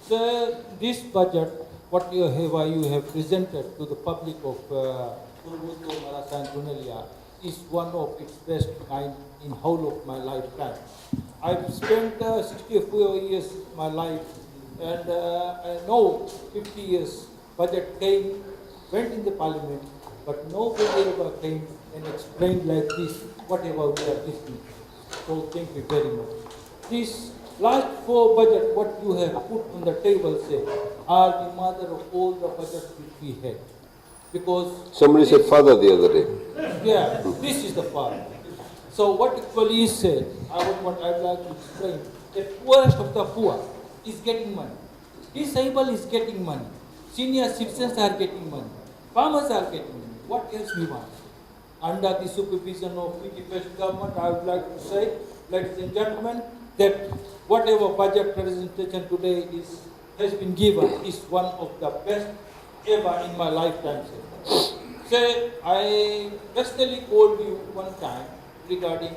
So this budget, what you have presented to the public of Korovuto, Marasa and Dunalia is one of its best kind in whole of my lifetime. I've spent 64 years of my life, and I know 50 years budget went in the parliament, but nobody ever came and explained like this, whatever we are listening. So thank you very much. These last 4 budget, what you have put on the table, say, are the mother of all the budgets which we had. Because somebody said father the other day. yeah, this is the father. So what actually is said, what I'd like to explain, the poorest of the poor is getting money. Disabled is getting money. Senior citizens are getting money. Farmers are getting money. What else we want? Under the supervision of the federal government, I would like to say, ladies and gentlemen, that whatever budget presentation today has been given is one of the best ever in my lifetime. Say, I personally called you one time regarding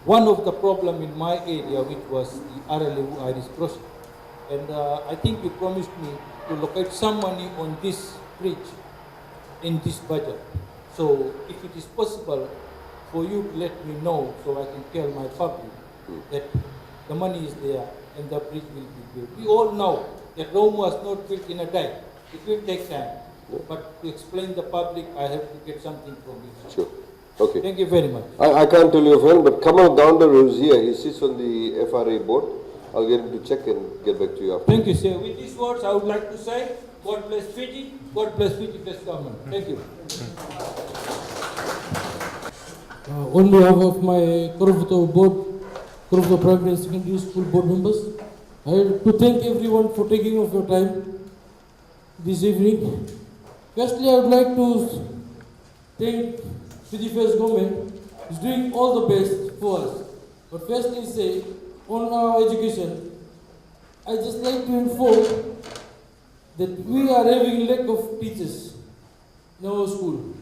one of the problem in my area, which was the RLU Irish project. And I think you promised me to locate some money on this bridge in this budget. So if it is possible for you to let me know so I can tell my public that the money is there and the bridge will be built. We all know that Rome was not built in a day. It will take time. But to explain the public, I have to get something from you. Sure. Okay. Thank you very much. I can't tell you, friend, but come on down the road here. He sits on the FRA board. I'll get him to check and get back to you after. Thank you, sir. With these words, I would like to say, God bless Fiji, God bless Fiji Best Government. Thank you. On behalf of my Korovuto board, Korovuto Primary and Secondary School board members, I have to thank everyone for taking off your time this evening. Firstly, I would like to thank Fiji First Government is doing all the best for us. But firstly say, on our education, I just like to inform that we are having lack of teachers in our school.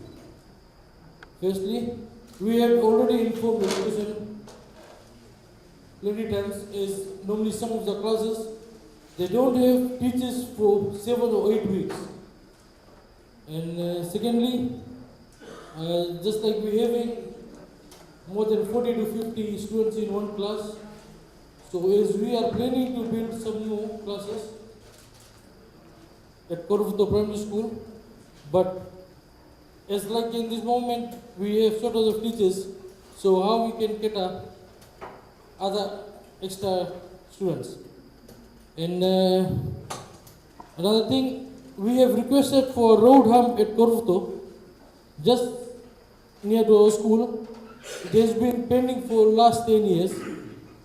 Firstly, we have already informed the education plenty times, as normally some of the classes, they don't have teachers for 7 or 8 weeks. And secondly, just like we're having more than 40 to 50 students in one class, so as we are planning to build some more classes at Korovuto Primary School, but as like in this moment we have shortage of teachers, so how we can cater other extra students. And another thing, we have requested for a road hump at Korovuto, just near to our school. It has been pending for last 10 years,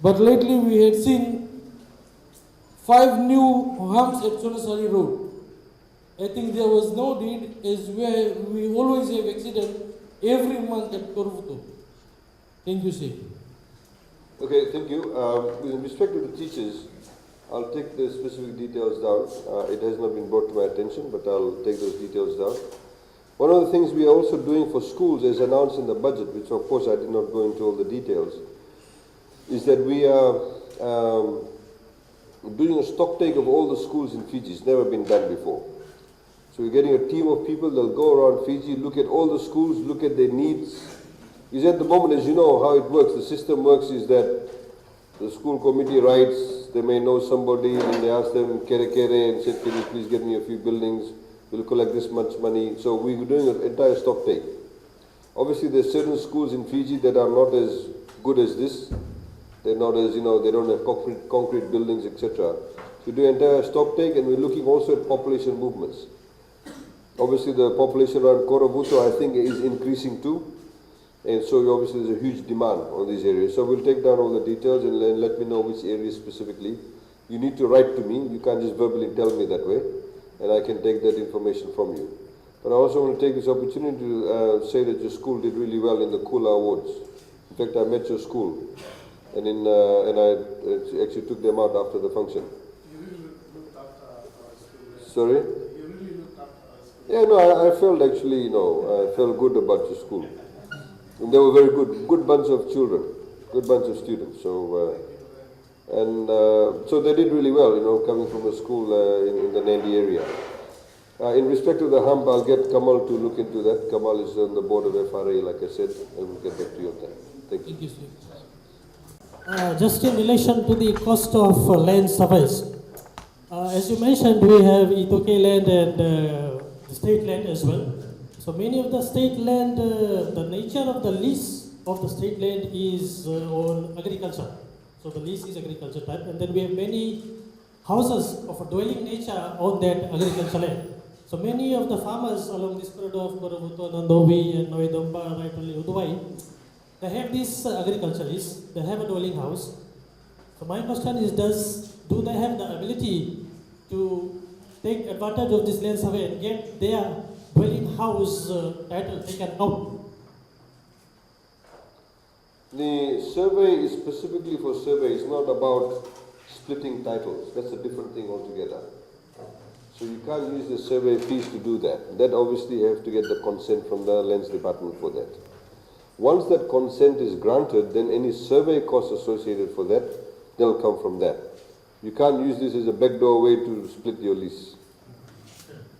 but lately we had seen 5 new humps at Sonasari Road. I think there was no need, as we always have accident every month at Korovuto. Thank you, sir. Okay, thank you. With respect to the teachers, I'll take the specific details down. It has not been brought to my attention, but I'll take those details down. One of the things we are also doing for schools, as announced in the budget, which of course I did not go into all the details, is that we are doing a stock take of all the schools in Fiji. It's never been done before. So we're getting a team of people that'll go around Fiji, look at all the schools, look at their needs. Because at the moment, as you know how it works, the system works is that the school committee writes, they may know somebody, and they ask them, kere and said, can you please get me a few buildings? We'll collect this much money. So we're doing an entire stock take. Obviously, there's certain schools in Fiji that are not as good as this. They're not as, they don't have concrete buildings, etc. So we do an entire stock take, and we're looking also at population movements. Obviously, the population around Korovuto, I think, is increasing too. And so obviously there's a huge demand on these areas. So we'll take down all the details and let me know which areas specifically. You need to write to me. You can't just verbally tell me that way. And I can take that information from you. But I also want to take this opportunity to say that your school did really well in the Kula Awards. In fact, I met your school. And I actually took them out after the function. You really looked after our school. Sorry? You really looked after our school. Yeah, no, I felt actually, I felt good about your school. And they were very good bunch of children, good bunch of students. So And so they did really well, coming from a school in the Nadi area. In respect of the hump, I'll get Kamal to look into that. Kamal is on the board of FRA, like I said, and we'll get back to you on that. Thank you. Thank you, sir. Just in relation to the cost of land surveys, as you mentioned, we have Itoke land and the state land as well. So many of the state land, the nature of the lease of the state land is on agriculture. So the lease is agriculture type, and then we have many houses of a dwelling nature on that agriculture land. So many of the farmers along this corridor of Korovuto, Nandovi, and Noidamba, right only Uduvai, they have this agriculture lease, they have a dwelling house. So my question is, do they have the ability to take advantage of this land survey and get their dwelling house title taken out? The survey is specifically for survey. It's not about splitting titles. That's a different thing altogether. So you can't use the survey fees to do that. That obviously you have to get the consent from the lands department for that. Once that consent is granted, then any survey costs associated for that, they'll come from that. You can't use this as a backdoor way to split your lease.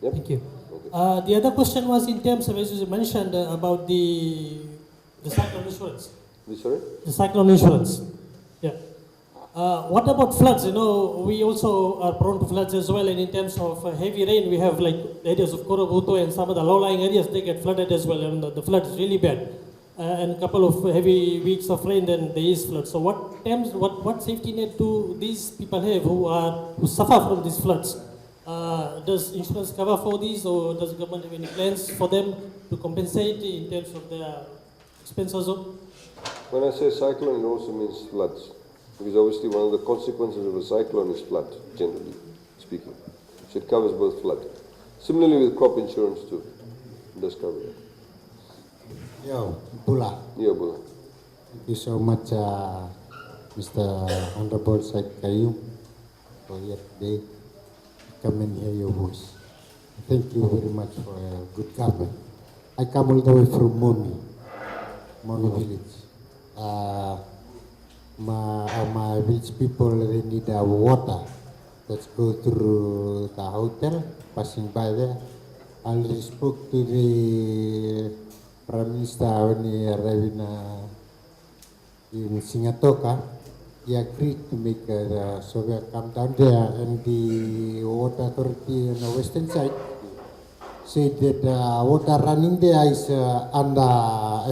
Yep? Thank you. Okay. The other question was in terms of, as you mentioned, about the cyclone insurance. Sorry? The cyclone insurance. Yeah. What about floods? We also are prone to floods as well, and in terms of heavy rain, we have like areas of Korovuto and some of the low-lying areas, they get flooded as well, and the flood is really bad. And a couple of heavy weeks of rain, then there is flood. So what safety net do these people have who suffer from these floods? Does insurance cover for these, or does the government have any plans for them to compensate in terms of their expenses? When I say cyclone, it also means floods. Because obviously one of the consequences of a cyclone is flood, generally speaking. So it covers both flood. Similarly with crop insurance too. It does cover it. Yo, Bula. Yeah, Bula. Thank you so much, Mr. Honorable Sayed-Khaiyum, for here today. Come and hear your voice. Thank you very much for a good government. I come all the way from Momi village. My village people, they need water. Let's go through the hotel, passing by there. I already spoke to the Prime Minister when he arrived in Singatoka. He agreed to make the survey come down there, and the water authority on the western side said that water running there is under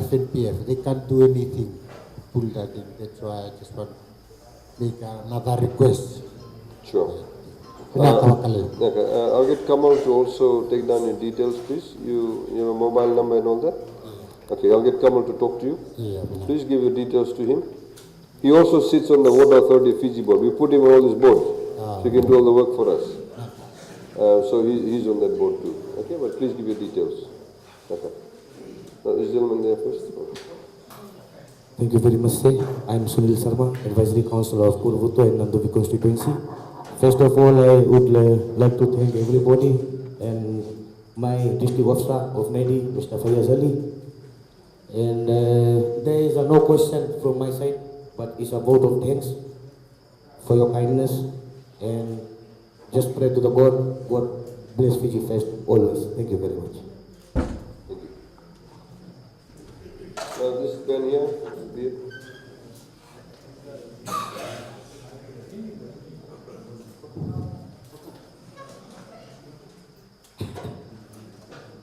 FNPF. They can't do anything to pull that in. That's why I just want to make another request. Sure. Okay, I'll get Kamal to also take down your details, please. Your mobile number and all that. Okay, I'll get Kamal to talk to you. Yeah, Please give your details to him. He also sits on the Water Authority of Fiji board. We put him on all this board, so he can do all the work for us. So he's on that board too. Okay, but please give your details. Okay. Now, this gentleman there first. Thank you very much, sir. I'm Sunil Sharma, Advisory Councillor of Korovuto and Nandovi constituency. First of all, I would like to thank everybody and my district officer of Nadi, Mr. Aiyaz Ali. And there is no question from my side, but it's a vote of thanks for your kindness, and just pray to the God, God bless Fiji first, always. Thank you very much. Thank you. This Ben here.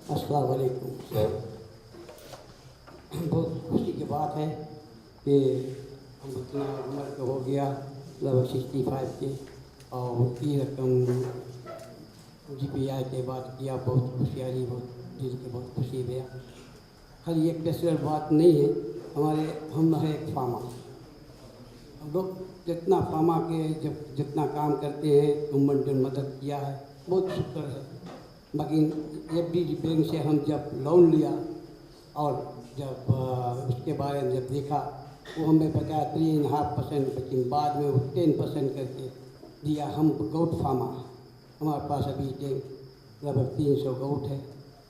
अस्सलाम वालेकुम। बहुत खुशी की बात है कि हम इतना उम्र के हो गया, लगभग 65 के, और ये रकम GPI के बाद किया। बहुत खुशी आ रही, बहुत दिल की बहुत खुशी हुआ। खाली एक स्पेशल बात नहीं है, हम है एक फार्मर। हम लोग जितना फार्मा के जब जितना काम करते हैं, गवर्नमेंट ने मदद किया है, बहुत शुक्र है। बाकी FD बैंक से हम जब लोन लिया और जब उसके बारे में जब देखा, वो हमें बताया 3.5%, लेकिन बाद में वो 10% करके दिया। हम गोट फार्मा, हमारे पास अभी लगभग 300 गोट है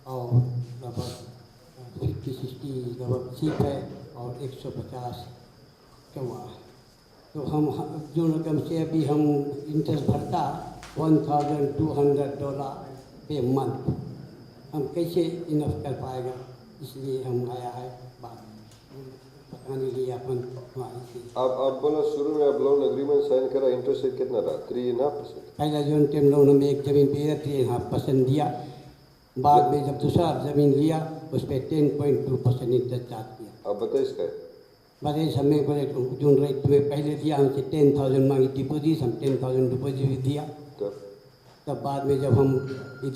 और लगभग 50-60 लगभग सीप है और 150 चौवा है। तो हम जो रकम से अभी हम इंटरेस्ट भरता $1,200 पे मंथ, हम कैसे इनफ कर पाएगा, इसलिए हम आया है बात बताने लिए अपन हमारी से। आप बोला शुरू में आप लोन एग्रीमेंट साइन करा, इंटरेस्ट रेट कितना था? 3.5%। पहला जो टाइम लोन हमें एक ज़मीन पे 3.5% दिया, बाद में जब दूसरा ज़मीन लिया उस पर 10.2% इंटरेस्ट चार्ज किया। आप बताइए इसका। बस हमें बोले जो रेट तुम्हें पहले दिया, हमसे 10,000 मांगी डिपोजिट, हम 10,000 डिपोजिट भी दिया। तब बाद में जब हम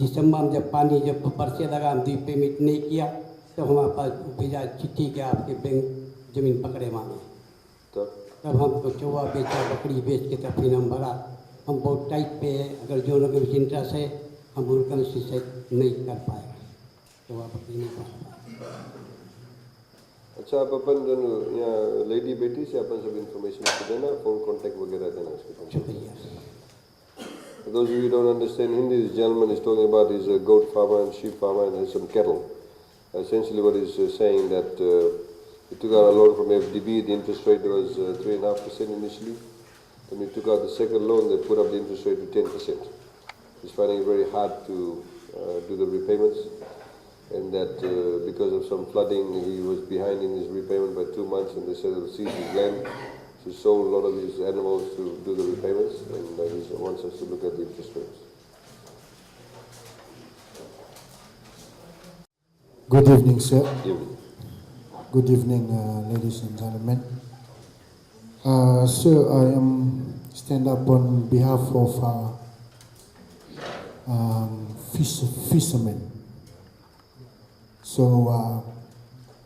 दिसंबर में जब पानी जब बरसे लगा, हम पेमेंट नहीं किया, तब हमारे पास भेजा चिट्ठी के आपके बैंक ज़मीन पकड़े मांगे। तब हमको चौवा बेचा, बकरी बेच के तब फिर हम भरा। हम बहुत टाइट पे है, अगर जो लोग इंटरेस्ट है हम उनका से नहीं कर पाएगा, चौवा बकरी नहीं कर पाएगा। अच्छा, आप अपन जो यहाँ लेडी बेटी से अपन सब इन्फॉर्मेशन देना, फोन कांटेक्ट वगैरह देना उसके। शुक्रिया। For those of you who don't understand Hindi, this gentleman is talking about he's a goat farmer and sheep farmer and has some cattle. Essentially what he's saying that he took out a loan from FDB, the interest rate was 3.5% initially. Then he took out the second loan, they put up the interest rate to 10%. He's finding it very hard to do the repayments, and that because of some flooding he was behind in his repayment by 2 months, and they said they'll seize his land. So he sold a lot of these animals to do the repayments, and he wants us to look at the interest rates. Good evening, sir. Evening. Good evening, ladies and gentlemen. Sir, I am stand up on behalf of fishermen. So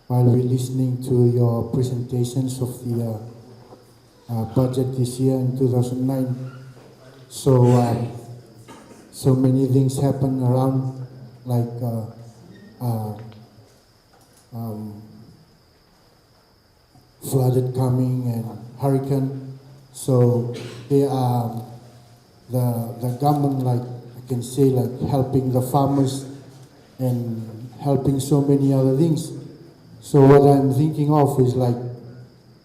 while we're listening to your presentations of the budget this year in 2009, so many things happen around, like flooded coming and hurricane. So they are the government, like I can say, like helping the farmers and helping so many other things. So what I'm thinking of is like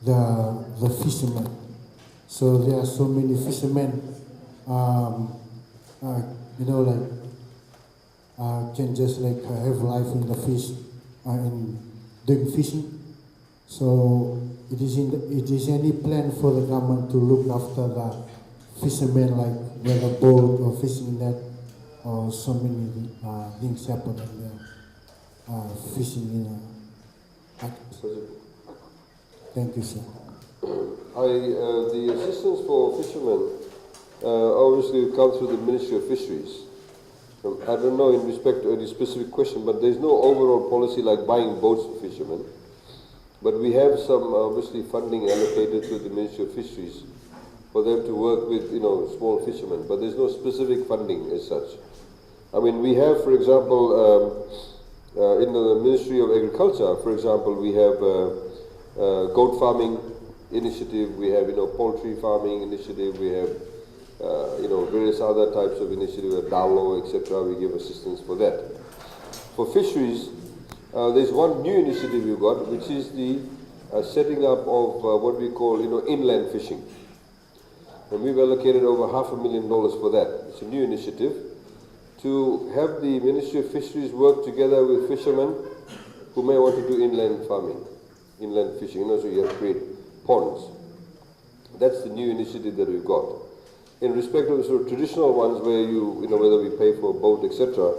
the fishermen. So there are so many fishermen, can just like have life in the fish and doing fishing. So it is any plan for the government to look after the fishermen, like with a boat or fishing net, or so many things happen in the fishing in Thank you, sir. The assistance for fishermen obviously will come through the Ministry of Fisheries. I don't know in respect to any specific question, but there's no overall policy like buying boats for fishermen. But we have some obviously funding allocated to the Ministry of Fisheries for them to work with, small fishermen. But there's no specific funding as such. I mean, we have, for example, in the Ministry of Agriculture, for example, we have goat farming initiative, we have, poultry farming initiative, we have, various other types of initiatives, Dalo, etc. We give assistance for that. For fisheries, there's one new initiative we've got, which is the setting up of what we call, inland fishing. And we've allocated over $500,000 for that. It's a new initiative to have the Ministry of Fisheries work together with fishermen who may want to do inland farming, inland fishing. So you have to create ponds. That's the new initiative that we've got. In respect of the sort of traditional ones where whether we pay for a boat, etc.,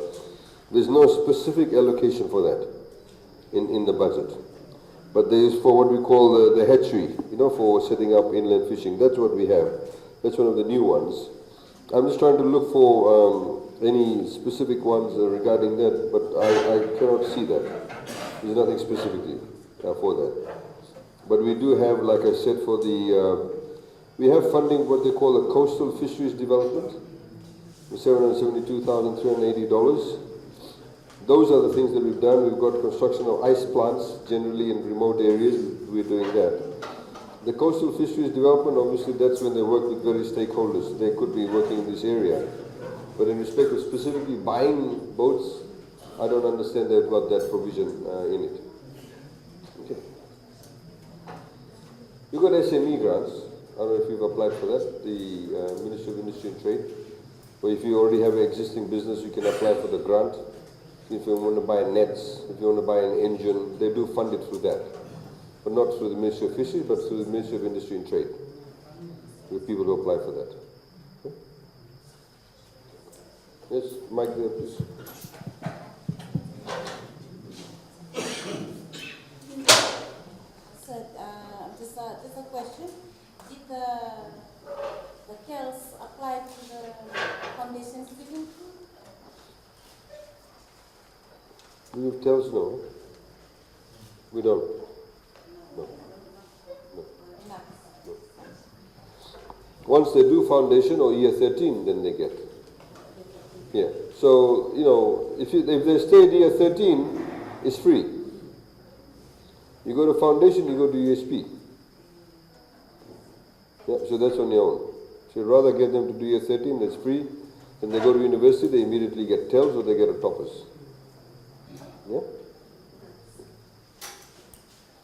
there's no specific allocation for that in the budget. But there is for what we call the hatchery, for setting up inland fishing. That's what we have. That's one of the new ones. I'm just trying to look for any specific ones regarding that, but I cannot see that. There's nothing specifically for that. But we do have, like I said, for the we have funding what they call the coastal fisheries development, $772,380. Those are the things that we've done. We've got construction of ice plants, generally in remote areas. We're doing that. The coastal fisheries development, obviously, that's when they work with various stakeholders. They could be working in this area. But in respect of specifically buying boats, I don't understand they've got that provision in it. Okay. You've got SME grants. don't know if you've applied for that, the Ministry of Industry and Trade. Or if you already have an existing business, you can apply for the grant. If you want to buy nets, if you want to buy an engine, they do fund it through that. But not through the Ministry of Fisheries, but through the Ministry of Industry and Trade. With people who apply for that. Okay? Yes, Mike there, please. So, just a question. Did the TELS apply to the foundation civil? Do you TELS? No. We don't. No. No. No. Once they do foundation or year 13, then they get. Yeah. So, you know, if they stay at year 13, it's free. You go to foundation, you go to USP. Yeah, so that's on your own. So you'd rather get them to do year 13, that's free. Then they go to university, they immediately get TELS or they get a Toppers. Yeah?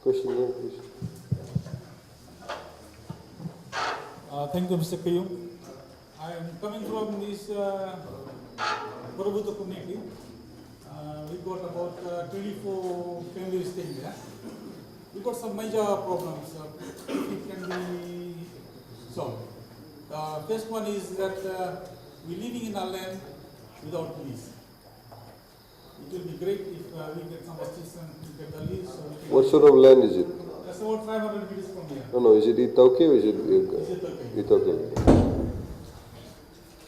Question here, please. Thank you, Mr. Khaiyum. I am coming from this Korovuto community. We got about 24 families staying there. We got some major problems. It can be solved. The first one is that we're living in a land without lease. It will be great if we get some assistance to get the lease. So What sort of land is it? that's about 500 meters from here. No, is it Itauke or is it Itauke. Itauke?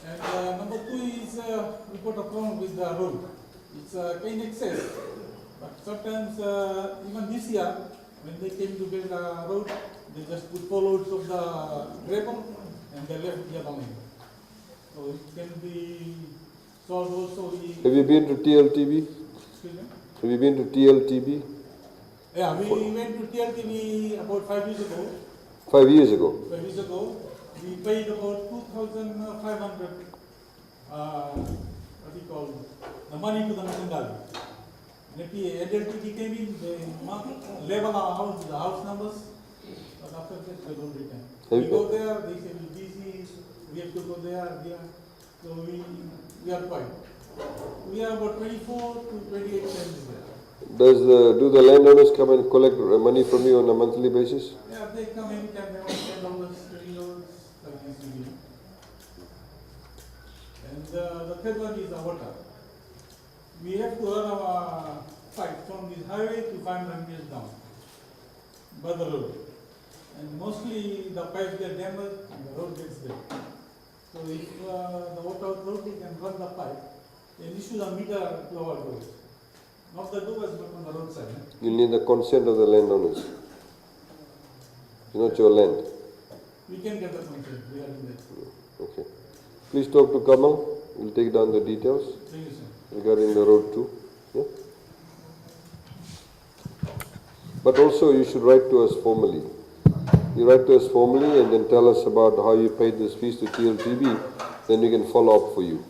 And number two is we got a problem with the road. It's kind of excess. But sometimes, even this year, when they came to build a road, they just put 4 loads of the gravel and they left the other lane. So it can be solved also. Have you been to TLTB? Excuse me? Have you been to TLTB? Yeah, we went to TLTV about 5 years ago. 5 years ago. 5 years ago, we paid about 2,500. What do you call the money to the Missandali. LTT came in, they level our house, the house numbers, but after that they don't return. We go there, they say we're busy, we have to go there, so we are quiet. We have about 24 to 28 families there. Do the landowners come and collect money from you on a monthly basis? Yeah, they come in, they want $10, $20, like this we give. And the third one is the water. We have to run our pipe from this highway to 500 meters down by the road. And mostly the pipes get damaged and the road gets big. So if the water authority can run the pipe and issue the meter to our doors. Not the doors, but on the roadside. You need the consent of the landowners. It's not your land. We can get the consent regarding that. Okay. Please talk to Kamal. We'll take down the details Thank you, sir. regarding the road too. Yeah? But also you should write to us formally. You write to us formally and then tell us about how you paid this fees to TLTB, then we can follow up for you.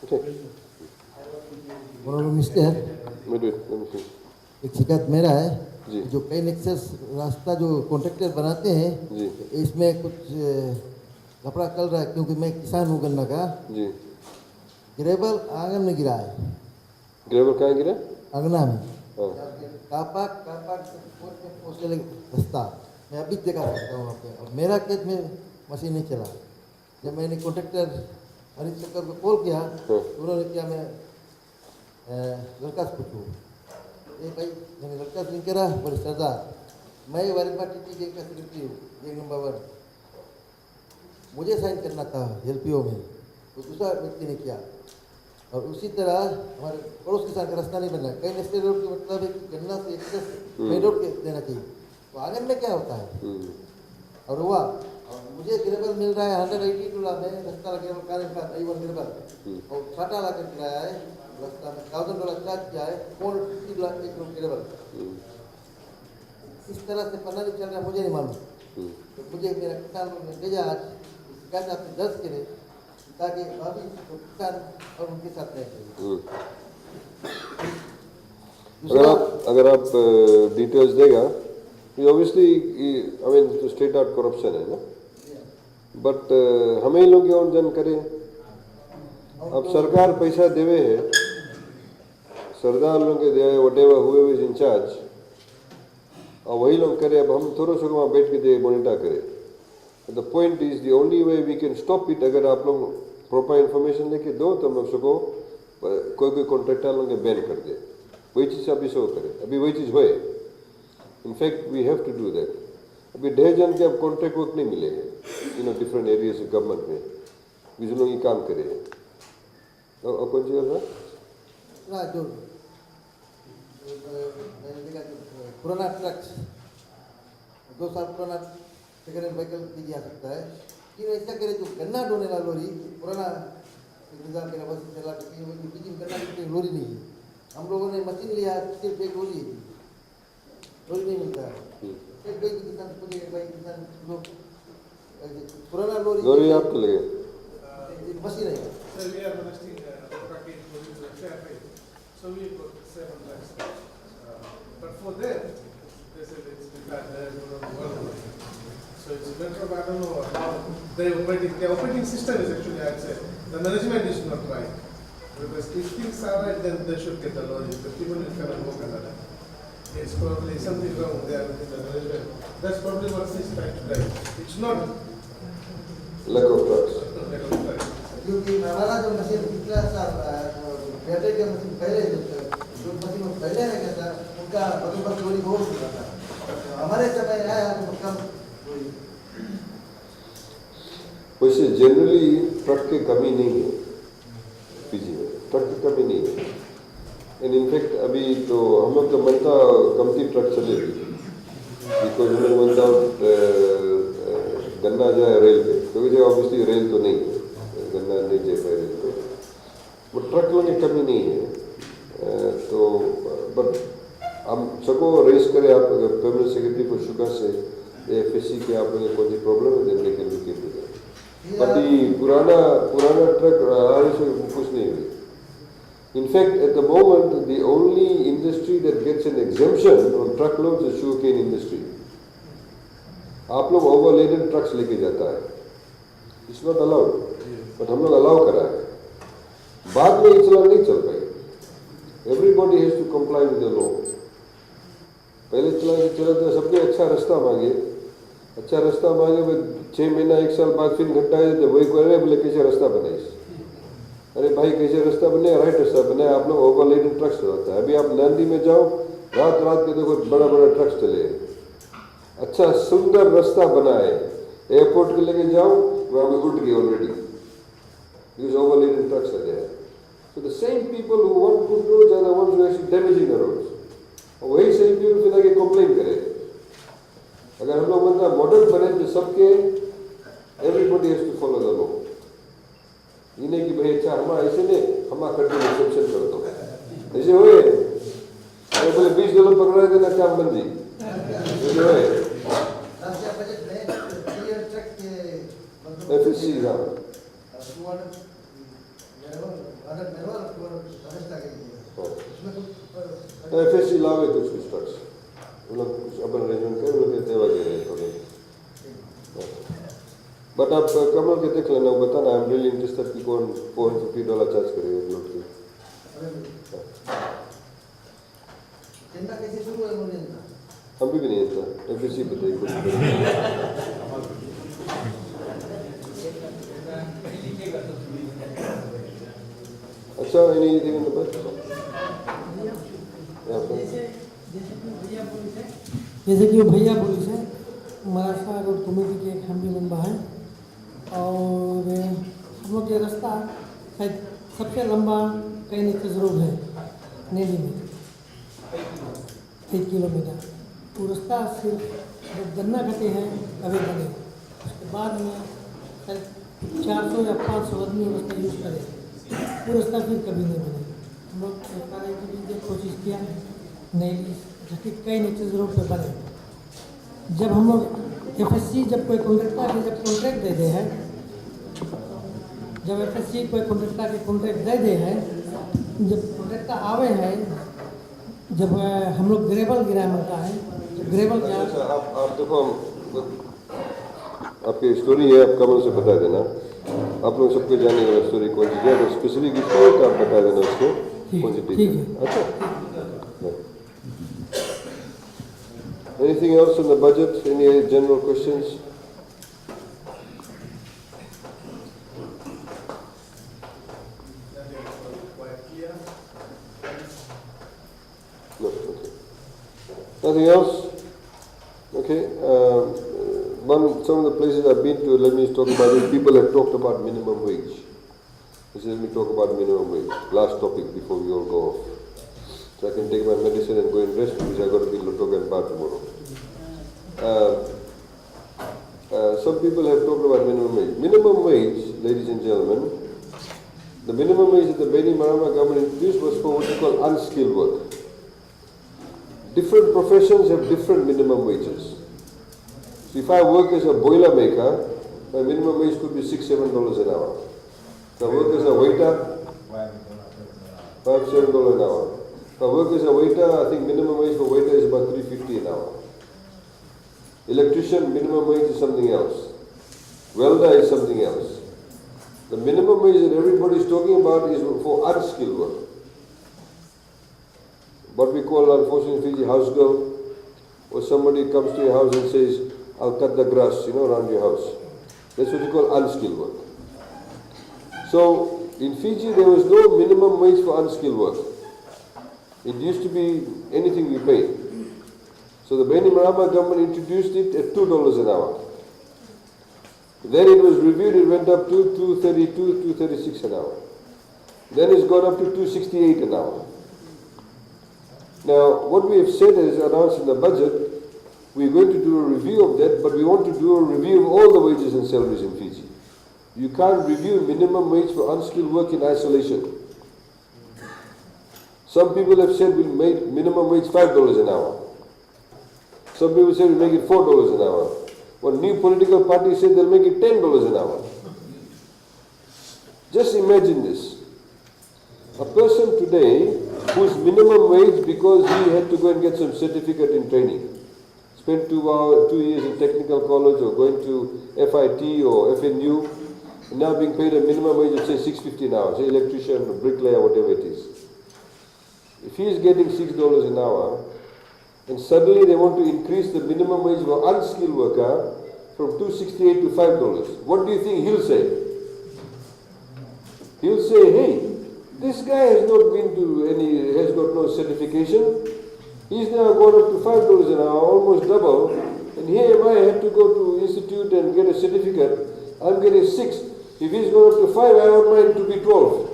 Okay. Honorable Mr. Wait, let me see. एक शिकायत मेरा है जी। जो कई access रास्ता जो contractor बनाते हैं जी। इसमें कुछ कपड़ा चल रहा है क्योंकि मैं किसान हूँ गन्ना का जी। ग्रेवल आंगन में गिरा है ग्रेवल कहाँ गिरा? अंगना में हाँ। कापाक पहुँचने लगे रास्ता मैं अभी देखा सकता हूँ वहाँ पे और मेरा खेत में मशीन नहीं चला जब मैंने कॉन्ट्रैक्टर हरीश चक्कर को कॉल किया तो उन्होंने किया मैं लड़का से पूछूँ ये भाई मैंने लड़का से करा बोले सरदार मैं वारिपा टीटी गैंग का सेक्रेटरी हूँ गैंग नंबर 1 मुझे साइन करना था एलपीओ में तो दूसरा व्यक्ति ने किया और उसी तरह हमारे पड़ोस के साथ रास्ता नहीं बना कई नेशनल रोड का मतलब है कि गन्ना से एक्सेस मेन रोड के देना चाहिए तो आंगन में क्या होता है और हुआ और मुझे ग्रेवल मिल रहा है 182 लाख में रास्ता ग्रेवल कार्य का A1 ग्रेवल और छाटा ला कर किराया है रास्ता में $1,000 चार्ज किया है 450 लाख एक ग्रेवल इस तरह से पता नहीं चल रहा मुझे नहीं मालूम तो मुझे मेरा किसान लोग ने भेजा आज शिकायत आपसे दर्ज करें ताकि अभी किसान और उनके साथ रह अगर आप डिटेल्स देगा Obviously, I mean, to straight out corruption है ना, but हमें ही लोग क्यों जन करें? अब सरकार पैसा देवे है, सरदार लोग के दे whatever whoever is in charge, और वही लोग करे. अब हम थोड़ा सा वहाँ बैठ के दे मॉनिटर करें. The point is the only way we can stop it अगर आप लोग proper information लेके दो तो हम उसको कोई कॉन्ट्रैक्टर लोग के बैन कर दे. वही चीज़ अभी सो करें. अभी वही चीज़ होए. In fact, we have to do that. अभी ढेर जन के अब कॉन्ट्रैक्ट वर्क नहीं मिलेंगे. Different areas of government में भी जो लोग ये काम करे. और कौन सी बात ना जो पुराना ट्रक्स 2 साल पुराना सेकेंड हैंड व्हीकल भी आ सकता है. कि ऐसा करे जो गन्ना ढोने वाला लोरी पुराना इंतजाम के बस चला कि वो बीच में गन्ना की लोरी नहीं है. हम लोगों ने मशीन लिया, सिर्फ एक लोरी नहीं मिलता है. एक किसान पूछे भाई किसान लोग पुराना लोरी आपको लगे मशीन है. So we are investing package for the fair rate. So we got 7 lakhs. But for them, they said it's because they are world. So it's better. I don't know how the operating system is actually, I'd say, the management is not right. Because if things are right, then they should get the loan. The people who cannot work under that. It's probably something wrong there with the management. That's probably what is trying to drive. It's not lack of trust. क्योंकि हमारा जो machine पिछला साल battery के machine पहले जो machine पहले है था उनका बंदोबस्त चोरी हो चुका था. हमारे समय आया तो कम चोरी. वैसे जनरली ट्रक की कमी नहीं है पीजी में. ट्रक की कमी नहीं है. एंड इनफैक्ट अभी तो हम लोग तो बनता कमती ट्रक चलेगी बिकॉज हम लोग बनता गन्ना जाए रेल पे, क्योंकि ऑब्वियसली रेल तो नहीं है, गन्ना नहीं जा पाए रेल पे. बट ट्रक लोगों की कमी नहीं है. तो बट हम सबको रेस करें आप परमानेंट सेक्रेटरी को शुगर से FSC के आप लोगों को कोई प्रॉब्लम है देखने के लिए के बट पुराना ट्रक से कुछ नहीं हुई. In fact, at the moment, the only industry that gets an exemption on truckloads is sugarcane industry. आप लोग overladen trucks लेके जाता है. It's not allowed. But हम लोग allow करा है. बाद में ये चलन नहीं चल पाई. Everybody has to comply with the law. पहले चला तो सबके अच्छा रास्ता मांगे. अच्छा रास्ता मांगे 6 महीना 1 साल बाद फिर घटा है तो वही करे बोले कैसे रास्ता बनाइए. अरे भाई कैसे रास्ता बने, राइट रास्ता बने. आप लोग ओवरलेडेड ट्रक्स चलाता है. अभी आप नांदी में जाओ, रात के देखो बड़ा ट्रक्स चले. अच्छा सुंदर रास्ता बना है. एयरपोर्ट के लेके जाओ वहाँ पे उठ गए already. These overladen trucks are there. So the same people who want good roads are the ones who are actually damaging the roads. और वही same people फिर आगे complain करें. अगर हम लोग मतलब मॉडल बने तो सबके everybody has to follow the law. ये नहीं कि भाई अच्छा हमारा ऐसे नहीं हमारा खड्डे में एक्सेप्शन कर दो ऐसे हुए. अरे बोले $20 पकड़ा देना क्या बंदी ऐसे हुए. FSC हाँ FSC लावे कुछ ट्रक्स उन लोग कुछ अपन अरेंजमेंट करें. उन लोग देवा दे रहे हैं. बट आप कमल के देख लेना, बताना. आई एम रियली इंटरेस्टेड कि कौन $450 चार्ज करेगा लोड की. हम भी नहीं था. FSC बताइए कुछ. अच्छा एनीथिंग इन द बट जैसे कि भैया पुलिस है, महाराष्ट्र रोड कमेटी के एक हम भी मेंबर हैं. और हम लोग के रास्ता शायद सबसे लंबा कई नीचे रोड है नेदी में 1 किलोमीटर. वो रास्ता सिर्फ जब गन्ना कटे हैं अभी बने, उसके बाद में शायद 400 या 500 आदमी रास्ता यूज़ करें. वो रास्ता फिर कभी नहीं बने. हम लोग सरकार की कोशिश किया नहीं, जबकि कई नीचे रोड पर बने. जब हम लोग FSC जब कोई कॉन्ट्रैक्टर के जब कॉन्ट्रैक्ट दे दे है, जब FSC कोई कॉन्ट्रैक्टर के कॉन्ट्रैक्ट दे दे है, जब कॉन्ट्रैक्टर आवे हैं जब हम लोग ग्रेवल गिराया मिलता है ग्रेवल क्या अच्छा, आप देखो, आपकी स्टोरी है, आप कमल से बता देना। आप लोग सबको जाने वाला स्टोरी कौन सी है, तो स्पेशली की स्टोरी तो आप बता देना उसको कौन सी ठीक है। अच्छा। Anything else on the budget? Any general questions? No, okay. Nothing else? Okay. Some of the places I've been to, let me talk about it. People have talked about minimum wage. Let me talk about minimum wage. Last topic before we all go off. So I can take my medicine and go and rest because I've got to be Lotoga and Bar tomorrow. Some people have talked about minimum wage. Minimum wage, ladies and gentlemen, the minimum wage that the Beni Marama government introduced was for what we call unskilled work. Different professions have different minimum wages. So if I work as a boiler maker, my minimum wage could be $6-7 an hour. If I work as a waiter, $5-7 an hour. If I work as a waiter, I think minimum wage for waiter is about $3.50 an hour. Electrician, minimum wage is something else. Welder is something else. The minimum wage that everybody is talking about is for unskilled work. What we call, unfortunately, in Fiji, house girl, or somebody comes to your house and says, I'll cut the grass, around your house. That's what you call unskilled work. So, in Fiji, there was no minimum wage for unskilled work. It used to be anything we paid. So the Beni Marama government introduced it at $2 an hour. Then it was reviewed, it went up to $2.32, $2.36 an hour. Then it's gone up to $2.68 an hour. Now, what we have said is announced in the budget, we're going to do a review of that, but we want to do a review of all the wages and salaries in Fiji. You can't review minimum wage for unskilled work in isolation. Some people have said we'll make minimum wage $5 an hour. Some people say we'll make it $4 an hour. One new political party said they'll make it $10 an hour. Just imagine this. A person today whose minimum wage, because he had to go and get some certificate in training, spent 2 years in technical college or going to FIT or FNU, and now being paid a minimum wage of say $6.50 an hour, say electrician or bricklayer, whatever it is. If he is getting $6 an hour, and suddenly they want to increase the minimum wage for unskilled worker from $2.68 to $5, what do you think he'll say? He'll say, hey, this guy has not been to has got no certification. He's now gone up to $5 an hour, almost double. And here am I had to go to institute and get a certificate. I'm getting 6. If he's gone up to 5, I want mine to be 12.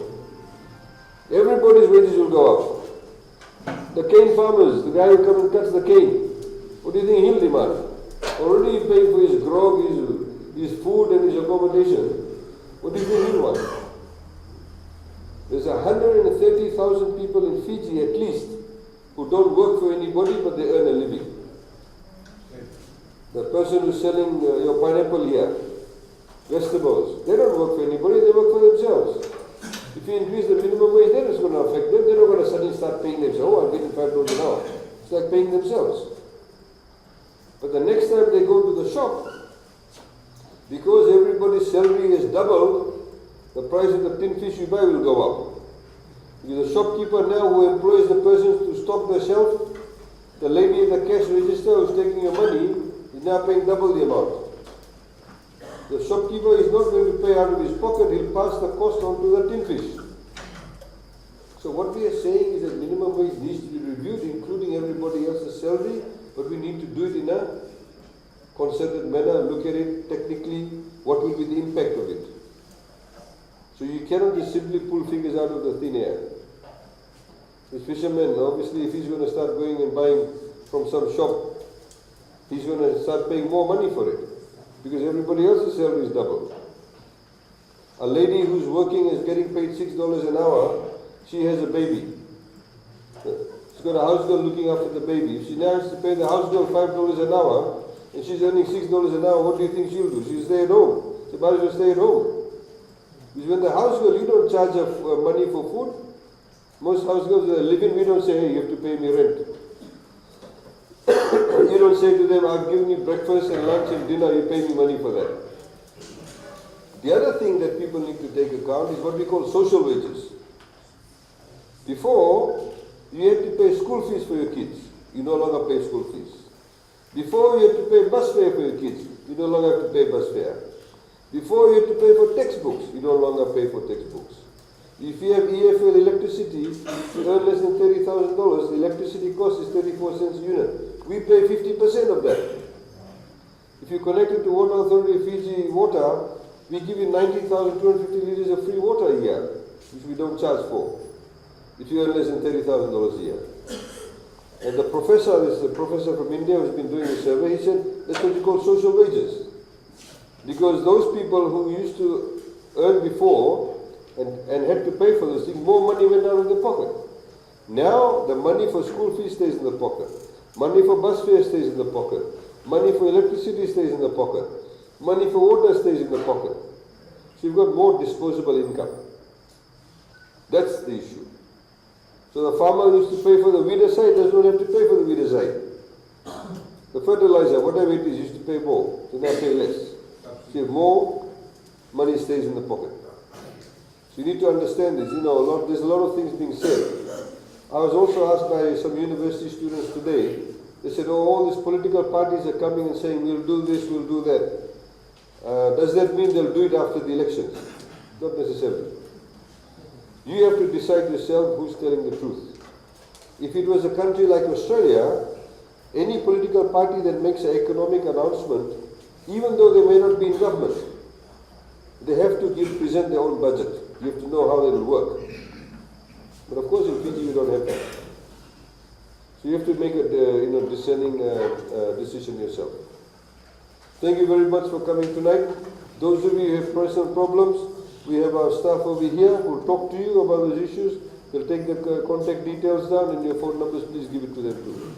Everybody's wages will go up. The cane farmers, the guy who comes and cuts the cane, what do you think he'll demand? Already he's paying for his grog, his food and his accommodation. What do you think he'll want? There's 130,000 people in Fiji at least who don't work for anybody but they earn a living. The person who's selling your pineapple here, vegetables, they don't work for anybody, they work for themselves. If you increase the minimum wage, then it's going to affect them. They're not going to suddenly start paying themselves. Oh, I'm getting $5 an hour. It's like paying themselves. But the next time they go to the shop, because everybody's salary is doubled, the price of the tin fish you buy will go up. Because the shopkeeper now who employs the persons to stock the shelf, the lady at the cash register who's taking your money is now paying double the amount. The shopkeeper is not going to pay out of his pocket, he'll pass the cost on to the tin fish. So what we are saying is that minimum wage needs to be reviewed, including everybody else's salary, but we need to do it in a concerted manner, look at it technically, what will be the impact of it. So you cannot just simply pull figures out of the thin air. This fisherman, obviously, if he's going to start going and buying from some shop, he's going to start paying more money for it, because everybody else's salary is double. A lady who's working is getting paid $6 an hour, she has a baby. She's got a house girl looking after the baby. If she now has to pay the house girl $5 an hour, and she's earning $6 an hour, what do you think she'll do? She'll stay at home. She might as well stay at home. Because when the house girl, you don't charge her money for food. Most households that live in, we don't say, hey, you have to pay me rent. You don't say to them, I've given you breakfast and lunch and dinner, you pay me money for that. The other thing that people need to take account is what we call social wages. Before, you had to pay school fees for your kids. You no longer pay school fees. Before, you had to pay bus fare for your kids. You no longer have to pay bus fare. Before, you had to pay for textbooks. You no longer pay for textbooks. If you have EFL electricity, you earn less than $30,000, the electricity cost is 34 cents a unit. We pay 50% of that. If you connect it to Water Authority of Fiji water, we give you 90,250 liters of free water a year, which we don't charge for, if you earn less than $30,000 a year. And the professor, this is a professor from India who's been doing a survey, he said that's what you call social wages. Because those people who used to earn before and had to pay for those things, more money went out of their pocket. Now, the money for school fees stays in the pocket. Money for bus fare stays in the pocket. Money for electricity stays in the pocket. Money for water stays in the pocket. So you've got more disposable income. That's the issue. So the farmer who used to pay for the weedicide does not have to pay for the weedicide. The fertilizer, whatever it is, used to pay more. So now pay less. So you have more, money stays in the pocket. So you need to understand this. There's a lot of things being said. I was also asked by some university students today, they said, all these political parties are coming and saying, we'll do this, we'll do that. Does that mean they'll do it after the elections? Not necessarily. You have to decide yourself who's telling the truth. If it was a country like Australia, any political party that makes an economic announcement, even though they may not be in government, they have to present their own budget. You have to know how it will work. But of course in Fiji you don't have that. So you have to make a discerning decision yourself. Thank you very much for coming tonight. Those of you who have personal problems, we have our staff over here who will talk to you about those issues. They'll take the contact details down and your phone numbers, please give it to them too.